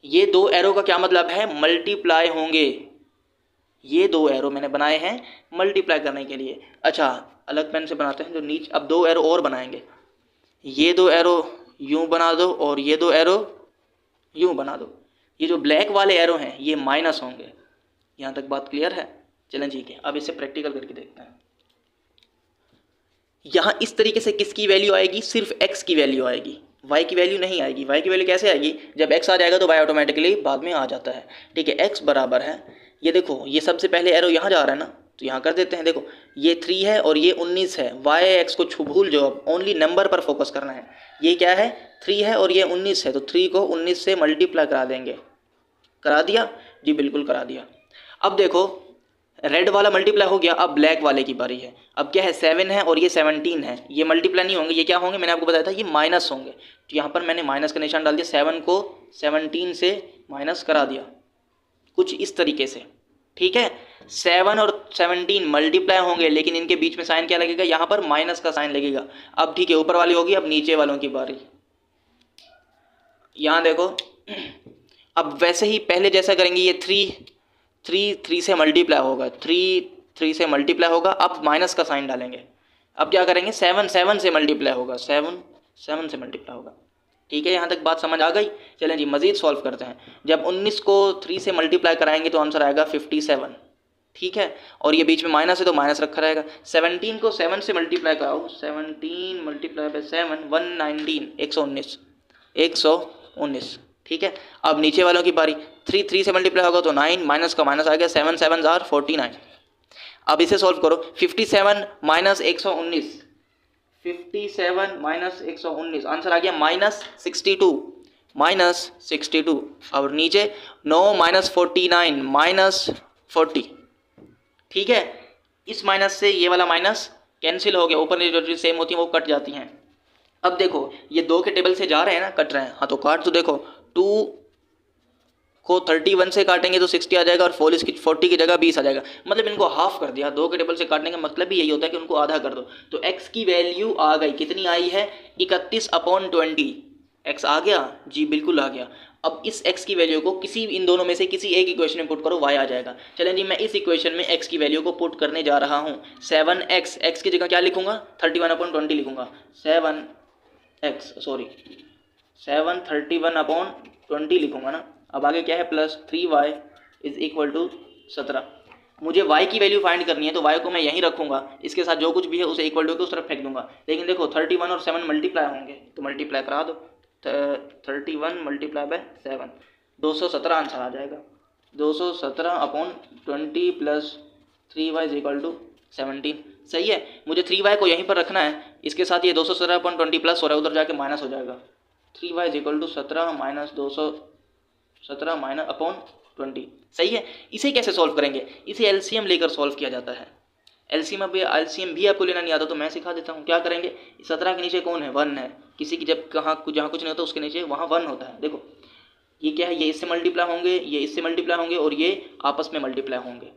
ये 2 एरो का क्या मतलब है? मल्टीप्लाई होंगे। ये 2 एरो मैंने बनाए हैं मल्टीप्लाई करने के लिए। अच्छा अलग पेन से बनाते हैं जो नीचे। अब 2 एरो और बनाएंगे, ये 2 एरो यूं बना दो और ये 2 एरो यूं बना दो। ये जो ब्लैक वाले एरो हैं ये माइनस होंगे। यहाँ तक बात क्लियर है? चलें ठीक है, अब इसे प्रैक्टिकल करके देखते हैं। यहाँ इस तरीके से किसकी वैल्यू आएगी? सिर्फ x की वैल्यू आएगी, y की वैल्यू नहीं आएगी। y की वैल्यू कैसे आएगी? जब x आ जाएगा तो y ऑटोमेटिकली बाद में आ जाता है। ठीक है, x बराबर है, ये देखो ये सबसे पहले एरो यहाँ जा रहा है ना, तो यहाँ कर देते हैं। देखो ये 3 है और ये 19 है, y x को भूल जाओ, अब ओनली नंबर पर फोकस करना है। ये क्या है? 3 है और ये 19 है, तो 3 को 19 से मल्टीप्लाई करा देंगे। करा दिया जी, बिल्कुल करा दिया। अब देखो रेड वाला मल्टीप्लाई हो गया, अब ब्लैक वाले की बारी है। अब क्या है? 7 है और ये 17 है, ये मल्टीप्लाई नहीं होंगे, ये क्या होंगे? मैंने आपको बताया था ये माइनस होंगे। तो यहाँ पर मैंने माइनस का निशान डाल दिया, 7 को 17 से माइनस करा दिया, कुछ इस तरीके से। ठीक है, 7 और 17 मल्टीप्लाई होंगे, लेकिन इनके बीच में साइन क्या लगेगा? यहाँ पर माइनस का साइन लगेगा। अब ठीक है, ऊपर वाली होगी, अब नीचे वालों की बारी। यहाँ देखो, अब वैसे ही पहले जैसा करेंगे, ये 3 से मल्टीप्लाई होगा, 3 से मल्टीप्लाई होगा, अब माइनस का साइन डालेंगे। अब क्या करेंगे? 7 से मल्टीप्लाई होगा, 7 से मल्टीप्लाई होगा। ठीक है, यहाँ तक बात समझ आ गई? चलें जी मज़ीद सॉल्व करते हैं। जब 19 को 3 से मल्टीप्लाई कराएंगे तो आंसर आएगा 57। ठीक है, और ये बीच में माइनस है तो माइनस रखा रहेगा। 17 को 7 से मल्टीप्लाई कराओ, 17 मल्टीप्लाई बाय 7 119, 119। ठीक है, अब नीचे वालों की बारी। 3 से मल्टीप्लाई होगा तो 9, माइनस का माइनस आ गया, 7 7 जार 49। अब इसे सॉल्व करो, 57 माइनस 119, 57 माइनस 119, आंसर आ गया -62। और नीचे 9 माइनस 49 माइनस 40। ठीक है, इस माइनस से ये वाला माइनस कैंसिल हो गया, ऊपर जो सेम होती हैं वो कट जाती हैं। अब देखो ये 2 के टेबल से जा रहे हैं ना, कट रहे हैं, हाँ तो काट। तो देखो 2 को 31 से काटेंगे तो 60 आ जाएगा और 40 की जगह 20 आ जाएगा। मतलब इनको हाफ कर दिया। 2 के टेबल से काटने का मतलब भी यही होता है कि उनको आधा कर दो। तो x की वैल्यू आ गई, कितनी आई है? 31/20। x आ गया जी, बिल्कुल आ गया। अब इस x की वैल्यू को इन दोनों में से किसी एक इक्वेशन में पुट करो, y आ जाएगा। चलें जी, मैं इस इक्वेशन में x की वैल्यू को पुट करने जा रहा हूँ। 7x, x की जगह क्या लिखूंगा? 31/20 लिखूंगा। 731/20 लिखूंगा ना। अब आगे क्या है? Plus 3y is equal to 17। मुझे y की वैल्यू फाइंड करनी है, तो y को मैं यहीं रखूंगा, इसके साथ जो कुछ भी है उसे इक्वल टू के उस तरफ फेंक दूंगा। लेकिन देखो 31 और 7 मल्टीप्लाई होंगे, तो मल्टीप्लाई करा दो। 31 मल्टीप्लाई बाय 7, 217 आंसर आ जाएगा। 217/20 plus 3y is equal to 17। सही है, मुझे 3y को यहीं पर रखना है, इसके साथ ये 217/20 प्लस हो रहा है, उधर जाके माइनस हो जाएगा। 3y is equal to 17 minus 217 minus upon 20। सही है, इसे कैसे सॉल्व करेंगे? इसे एलसीएम लेकर सॉल्व किया जाता है। एलसीएम भी आपको लेना नहीं आता तो मैं सिखा देता हूँ। क्या करेंगे? 17 के नीचे कौन है? 1 है। किसी की जब जहाँ कुछ नहीं होता उसके नीचे वहाँ 1 होता है। देखो ये क्या है? ये इससे मल्टीप्लाई होंगे, ये इससे मल्टीप्लाई होंगे और ये आपस में मल्टीप्लाई होंगे।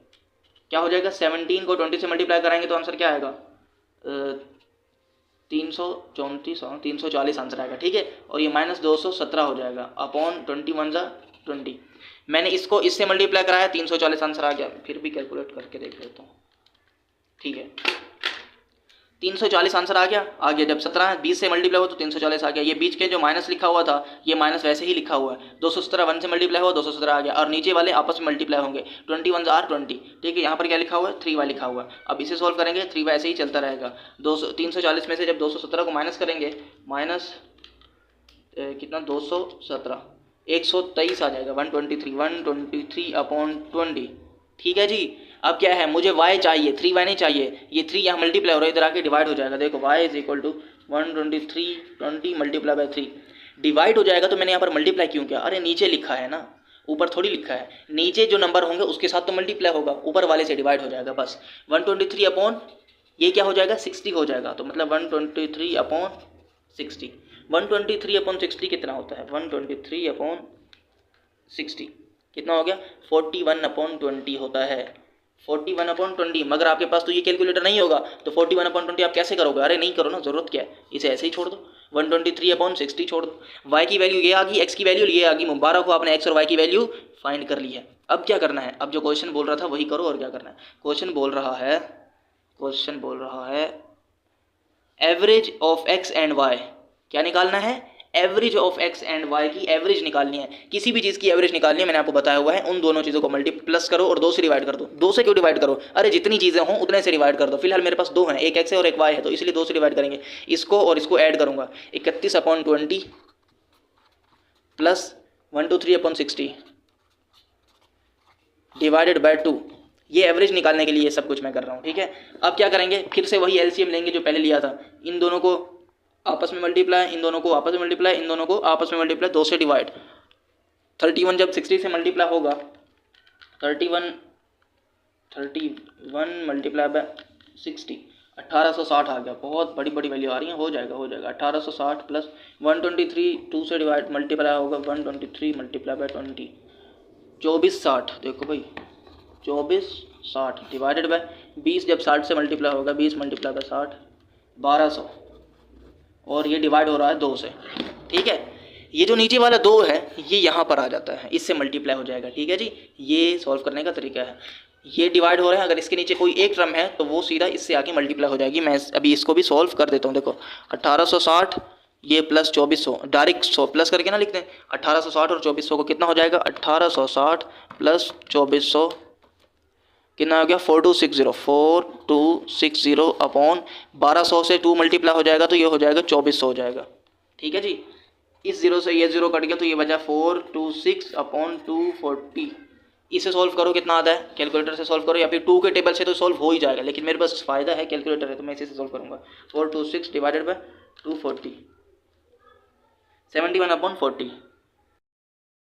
क्या हो जाएगा? 17 को 20 से मल्टीप्लाई कराएंगे तो आंसर क्या आएगा? 340 आंसर आएगा। ठीक है, और ये माइनस 217 हो जाएगा अपॉन 21 20। मैंने इसको इससे मल्टीप्लाई कराया, 340 आंसर आ गया। फिर भी कैलकुलेट करके देख लेता हूँ। ठीक है, 340 आंसर आ गया। जब 17 20 से मल्टीप्लाई हुआ तो 340 आ गया। ये बीच के जो माइनस लिखा हुआ था ये माइनस वैसे ही लिखा हुआ है। 217 1 से मल्टीप्लाई हुआ 217 आ गया, और नीचे वाले आपस में मल्टीप्लाई होंगे। 21 आर 20। ठीक है, यहाँ पर क्या लिखा हुआ है? 3y लिखा हुआ है। अब इसे सॉल्व करेंगे, 3y ऐसे ही चलता रहेगा। 340 में से जब 217 को माइनस करेंगे, माइनस कितना? 217 123 आ जाएगा। 123/20। ठीक है जी। अब क्या है? मुझे y चाहिए, 3y नहीं चाहिए। ये 3 यहाँ मल्टीप्लाई हो रहा है, इधर आके डिवाइड हो जाएगा। देखो y is equal to 123/20 multiply by 3 divide हो जाएगा। तो मैंने यहाँ पर मल्टीप्लाई क्यों किया? अरे नीचे लिखा है ना, ऊपर थोड़ी लिखा है। नीचे जो नंबर होंगे उसके साथ तो मल्टीप्लाई होगा, ऊपर वाले से डिवाइड हो जाएगा बस। 123 अपॉन ये क्या हो जाएगा? 60 हो जाएगा। तो मतलब 123/60। 123/60 कितना होता है? 123/60 कितना हो गया? 41/20 होता है। 41/20। मगर आपके पास तो ये कैलकुलेटर नहीं होगा, तो 41/20 आप कैसे करोगे? अरे नहीं करो ना, ज़रूरत क्या है, इसे ऐसे ही छोड़ दो। 123/60 छोड़ दो। y की वैल्यू ये आ गई, x की वैल्यू ये आ गई। मुबारक हो, आपने x और y की वैल्यू फाइंड कर ली है। अब क्या करना है? अब जो क्वेश्चन बोल रहा था वही करो, और क्या करना है? क्वेश्चन बोल रहा है क्वेश्चन बोल रहा है average of x and y. क्या निकालना है? Average of x and y की एवरेज निकालनी है। किसी भी चीज़ की एवरेज निकालनी है, मैंने आपको बताया हुआ है। उन दोनों चीज़ों को प्लस करो और 2 से डिवाइड कर दो। 2 से क्यों डिवाइड करो? अरे जितनी चीज़ें हों उतने से डिवाइड कर दो। फिलहाल मेरे पास 2 हैं, एक एक्स है और एक वाई है, तो इसलिए 2 से डिवाइड करेंगे। इसको और इसको ऐड करूँगा, 31/20 प्लस 123/60 डिवाइडेड बाय 2। ये एवरेज निकालने के लिए सब कुछ मैं कर रहा हूँ, ठीक है। अब क्या करेंगे, फिर से वही एलसीएम लेंगे जो पहले लिया था। इन दोनों को आपस में मल्टीप्लाई, इन दोनों को आपस में मल्टीप्लाई, इन दोनों को आपस में मल्टीप्लाई, 2 से डिवाइड। 31 जब 60 से मल्टीप्लाई होगा, 31 मल्टीप्लाई बाय 60 1860 आ गया। बहुत बड़ी बड़ी वैल्यू आ रही है, हो जाएगा 1860 प्लस 123 2 से डिवाइड मल्टीप्लाई होगा 123 मल्टीप्लाई बाय 20 2460। देखो भाई 2460 डिवाइडेड बाय 20, जब 60 से मल्टीप्लाई होगा 20 मल्टीप्लाई बाय 60 1200, और ये डिवाइड हो रहा है 2 से, ठीक है। ये जो नीचे वाला 2 है ये यहाँ पर आ जाता है, इससे मल्टीप्लाई हो जाएगा, ठीक है जी। ये सॉल्व करने का तरीका है। ये डिवाइड हो रहा है, अगर इसके नीचे कोई एक टर्म है तो वो सीधा इससे आके मल्टीप्लाई हो जाएगी। मैं अभी इसको भी सॉल्व कर देता हूँ। देखो 1860 ये प्लस 2400, डायरेक्ट 100 प्लस करके ना लिखते हैं। 1860 और 2400 को कितना हो जाएगा, 1860 प्लस 2400 कितना हो गया, 4260 अपॉन 1200 से 2 मल्टीप्लाई हो जाएगा तो ये हो जाएगा 2400 हो जाएगा, ठीक है जी। इस 0 से ये 0 कट गया तो ये बचा 426/240। इसे सॉल्व करो, कितना आता है, कैलकुलेटर से सॉल्व करो या फिर 2 के टेबल से तो सॉल्व हो ही जाएगा, लेकिन मेरे पास फ़ायदा है कैलकुलेटर है तो मैं इसी से सॉल्व करूँगा। 426 डिवाइडेड बाय 240 71/40।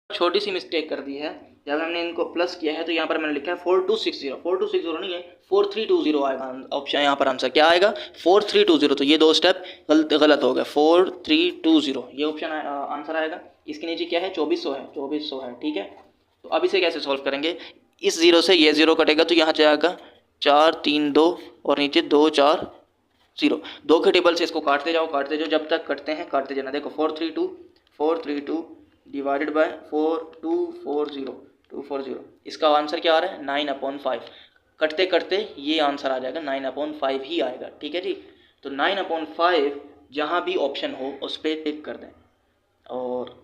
छोटी सी मिस्टेक कर दी है, जब हमने इनको प्लस किया है तो यहाँ पर मैंने लिखा है 4260 नहीं है 4320 आएगा ऑप्शन। यहाँ पर आंसर क्या आएगा, 4320। तो ये 2 स्टेप गलत हो गया, 4320 ये ऑप्शन आंसर आएगा। इसके नीचे क्या है, 2400 है, ठीक है। तो अब इसे कैसे सॉल्व करेंगे, इस 0 से ये 0 कटेगा तो यहाँ जाएगा 4 3 2 और नीचे 2 4 0। 2 के टेबल से इसको काटते जाओ जब तक कटते हैं काटते जाना। देखो 432 डिवाइडेड बाय 240 इसका आंसर क्या आ रहा है, 9/5। कटते कटते ये आंसर आ जाएगा 9/5 ही आएगा, ठीक है जी। तो 9/5 जहाँ भी ऑप्शन हो उस पर टिक कर दें, और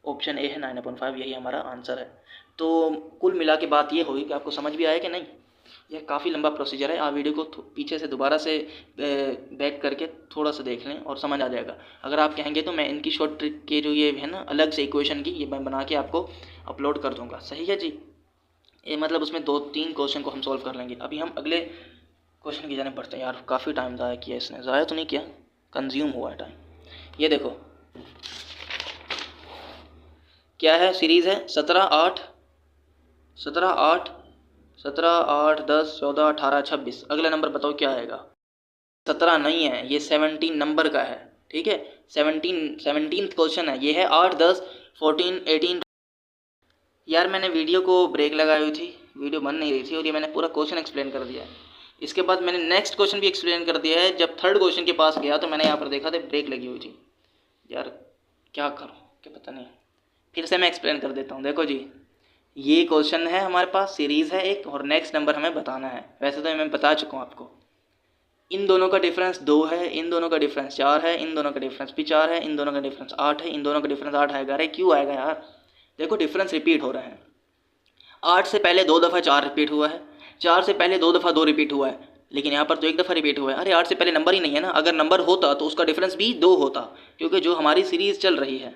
ऑप्शन ए है 9/5, यही हमारा आंसर है। तो कुल मिला के बात ये हुई कि आपको समझ भी आया कि नहीं। यह काफ़ी लंबा प्रोसीजर है, आप वीडियो को पीछे से दोबारा से बैक करके थोड़ा सा देख लें और समझ आ जाएगा। अगर आप कहेंगे तो मैं इनकी शॉर्ट ट्रिक के जो ये है ना अलग से इक्वेशन की, ये मैं बना के आपको अपलोड कर दूंगा, सही है जी। ये मतलब उसमें 2-3 क्वेश्चन को हम सॉल्व कर लेंगे। अभी हम अगले क्वेश्चन की जाने बढ़ते हैं। यार काफ़ी टाइम ज़ाया किया इसने, ज़ाया तो नहीं किया, कंज्यूम हुआ है टाइम। ये देखो क्या है, सीरीज़ है 17 8 10 14 18 26। अगला नंबर बताओ क्या आएगा। 17 नहीं है, ये 17 नंबर का है, ठीक है। 17 क्वेश्चन है, ये है 8 10 14 18। यार मैंने वीडियो को ब्रेक लगाई हुई थी, वीडियो बन नहीं रही थी, और ये मैंने पूरा क्वेश्चन एक्सप्लेन कर दिया है। इसके बाद मैंने नेक्स्ट क्वेश्चन भी एक्सप्लेन कर दिया है। जब थर्ड क्वेश्चन के पास गया तो मैंने यहाँ पर देखा था ब्रेक लगी हुई थी। यार क्या करूँ, क्या पता नहीं, फिर से मैं एक्सप्लेन कर देता हूँ। देखो जी, ये क्वेश्चन है हमारे पास, सीरीज़ है एक, और नेक्स्ट नंबर हमें बताना है। वैसे तो मैं बता चुका हूँ आपको। इन दोनों का डिफरेंस 2 है, इन दोनों का डिफरेंस 4 है, इन दोनों का डिफरेंस भी 4 है, इन दोनों का डिफरेंस 8 है, इन दोनों का डिफरेंस 8 आएगा। अरे क्यों आएगा यार, देखो डिफरेंस रिपीट हो रहे हैं। 8 से पहले 2 दफ़ा 4 रिपीट हुआ है, 4 से पहले 2 दफ़ा 2 रिपीट हुआ है, लेकिन यहाँ पर तो 1 दफ़ा रिपीट हुआ है। अरे 8 से पहले नंबर ही नहीं है ना, अगर नंबर होता तो उसका डिफरेंस भी 2 होता, क्योंकि जो हमारी सीरीज़ चल रही है,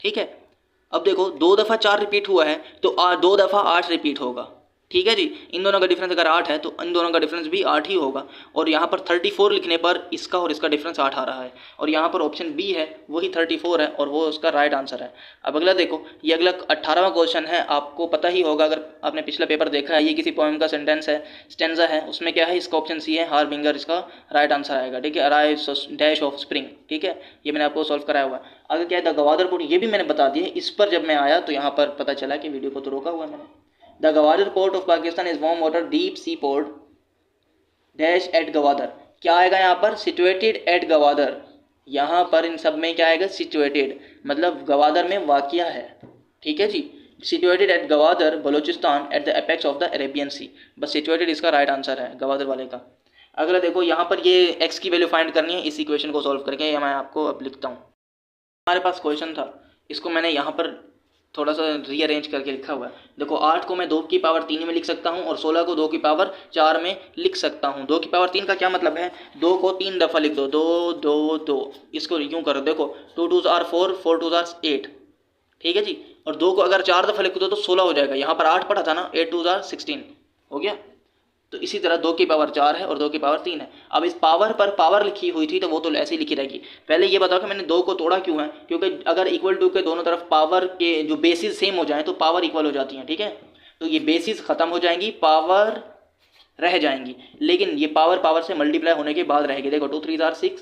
ठीक है। अब देखो 2 दफ़ा 4 रिपीट हुआ है तो 2 दफ़ा 8 रिपीट होगा, ठीक है जी। इन दोनों का डिफरेंस अगर 8 है तो इन दोनों का डिफरेंस भी 8 ही होगा, और यहाँ पर 34 लिखने पर इसका और इसका डिफरेंस 8 आ रहा है, और यहाँ पर ऑप्शन बी है वही 34 है, और वो उसका राइट आंसर है। अब अगला देखो, ये अगला 18वां क्वेश्चन है। आपको पता ही होगा अगर आपने पिछला पेपर देखा है, ये किसी पोएम का सेंटेंस है, स्टेंजा है। उसमें क्या है, इसका ऑप्शन सी है हार्बिंगर, इसका राइट आंसर आएगा, ठीक है। अराइव डैश ऑफ स्प्रिंग, ठीक है, ये मैंने आपको सॉल्व कराया हुआ है। आगे क्या है, द गवादर पोर्ट, ये भी मैंने बता दिया। इस पर जब मैं आया तो यहाँ पर पता चला कि वीडियो को तो रोका हुआ है मैंने। The Gwadar port of Pakistan is warm water deep sea port dash at Gwadar। क्या आएगा यहाँ पर, situated at Gwadar। यहाँ पर इन सब में क्या आएगा, situated, मतलब गवादर में वाक़या है, ठीक है जी। situated at Gwadar Balochistan at the apex of the Arabian Sea, बस situated इसका राइट आंसर है गवादर वाले का। अगला देखो, यहाँ पर ये x की वैल्यू फाइंड करनी है इस इक्वेशन को सॉल्व करके। ये मैं आपको अब लिखता हूँ। हमारे पास क्वेश्चन था, इसको मैंने यहाँ पर थोड़ा सा रीअरेंज करके लिखा हुआ है। देखो 8 को मैं 2 की पावर 3 में लिख सकता हूँ और 16 को 2 की पावर 4 में लिख सकता हूँ। 2 की पावर 3 का क्या मतलब है, 2 को 3 दफ़ा लिख दो, 2 2 2। इसको यूँ करो, देखो 2 2 आर 4, 4 2 आर 8, ठीक है जी। और 2 को अगर 4 दफ़ा लिख दो तो 16 हो जाएगा। यहाँ पर 8 पढ़ा था ना, 8 2 आर 16 हो गया। तो इसी तरह 2 की पावर 4 है और 2 की पावर 3 है। अब इस पावर पर पावर लिखी हुई थी तो वो तो ऐसे ही लिखी रहेगी। पहले ये बताओ कि मैंने 2 को तोड़ा क्यों है, क्योंकि अगर इक्वल टू के दोनों तरफ पावर के जो बेसिस सेम हो जाएं तो पावर इक्वल हो जाती हैं, ठीक है। तो ये बेसिस खत्म हो जाएंगी, पावर रह जाएंगी, लेकिन ये पावर पावर से मल्टीप्लाई होने के बाद रहेगी। देखो 2 3 आर 6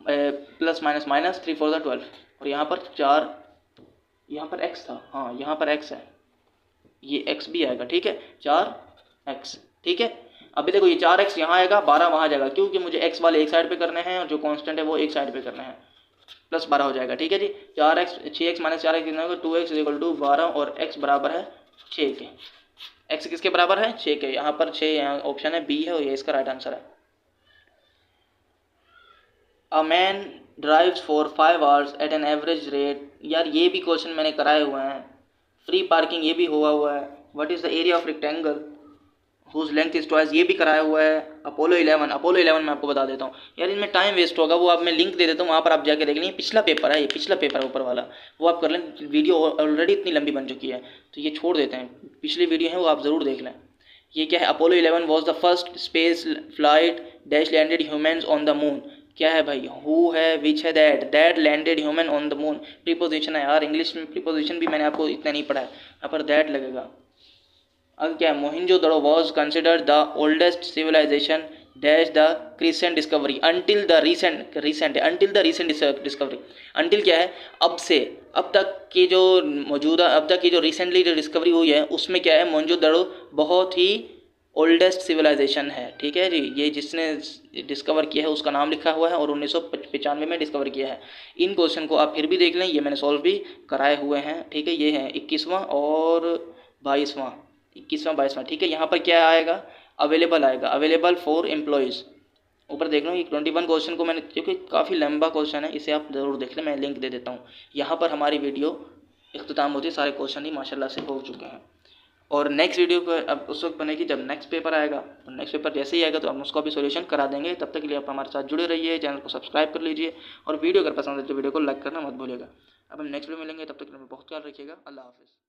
प्लस माइनस माइनस 3 4 12, और यहाँ पर 4, यहाँ पर x था, हाँ यहाँ पर x है, ये x भी आएगा, ठीक है, 4x, ठीक है। अभी देखो ये 4x यहाँ आएगा, 12 वहाँ जाएगा, क्योंकि मुझे x वाले एक साइड पे करने हैं और जो कांस्टेंट है वो एक साइड पे करने हैं। प्लस 12 हो जाएगा, ठीक है जी। 4x 6x माइनस 4x कितना होगा, 2x इक्वल टू 12 और x बराबर है 6 के। x किसके बराबर है, 6 के। यहाँ पर 6, यहाँ ऑप्शन है बी है और ये इसका राइट आंसर है। A man drives for 5 hours at an average rate, यार ये भी क्वेश्चन मैंने कराए हुए हैं। फ्री पार्किंग ये भी हुआ है। What is the area of rectangle whose length is twice, ये भी कराया हुआ है। अपोलो 11, अपोलो 11 मैं आपको बता देता हूँ यार, इनमें टाइम वेस्ट होगा। वो आप मैं लिंक दे देता हूँ, वहाँ पर आप जाके देख लेंगे। पिछला पेपर है, ये पिछला पेपर है ऊपर वाला, वो आप कर लें। वीडियो ऑलरेडी इतनी लंबी बन चुकी है तो ये छोड़ देते हैं, पिछली वीडियो है वो आप ज़रूर देख लें। ये क्या है, Apollo 11 was the first space flight dash landed humans on the moon. क्या है भाई, हु है, विच है, that landed human on the moon. Preposition है यार, इंग्लिश में प्रीपोजिशन भी मैंने आपको इतना नहीं पढ़ा है, यहाँ पर दैट लगेगा। अब क्या है, Mohenjodaro was considered the oldest civilisation dash the crescent discovery until the recent discovery. Until क्या है, अब से, अब तक की जो मौजूदा, अब तक की जो रिसेंटली जो डिस्कवरी हुई है उसमें क्या है, मोहनजोदड़ो बहुत ही ओल्डेस्ट सिविलाइजेशन है, ठीक है जी। ये जिसने डिस्कवर किया है उसका नाम लिखा हुआ है और 1995 में डिस्कवर किया है। इन क्वेश्चन को आप फिर भी देख लें, ये मैंने सॉल्व भी कराए हुए हैं, ठीक है। ये है 21वां और 22वां, 21वां 22वां, ठीक है। यहाँ पर क्या आएगा, अवेलेबल आएगा, अवेलेबल फॉर एम्प्लॉयज़। ऊपर देख लो ये 21 क्वेश्चन को मैंने, क्योंकि काफ़ी लंबा क्वेश्चन है, इसे आप ज़रूर देख लें, मैं लिंक दे देता हूँ। यहाँ पर हमारी वीडियो इख्तिताम होती है, सारे क्वेश्चन ही माशाल्लाह से हो चुके हैं। और नेक्स्ट वीडियो को अब उस वक्त बनेगी जब नेक्स्ट पेपर आएगा। तो नेक्स्ट पेपर जैसे ही आएगा तो हम उसका भी सोल्यूशन करा देंगे। तब तक के लिए आप हमारे साथ जुड़े रहिए, चैनल को सब्सक्राइब कर लीजिए और वीडियो अगर पसंद है तो वीडियो को लाइक करना मत भूलिएगा। अब हम नेक्स्ट वीडियो मिलेंगे, तब तक के लिए बहुत ख्याल रखिएगा। अल्लाह हाफिज़।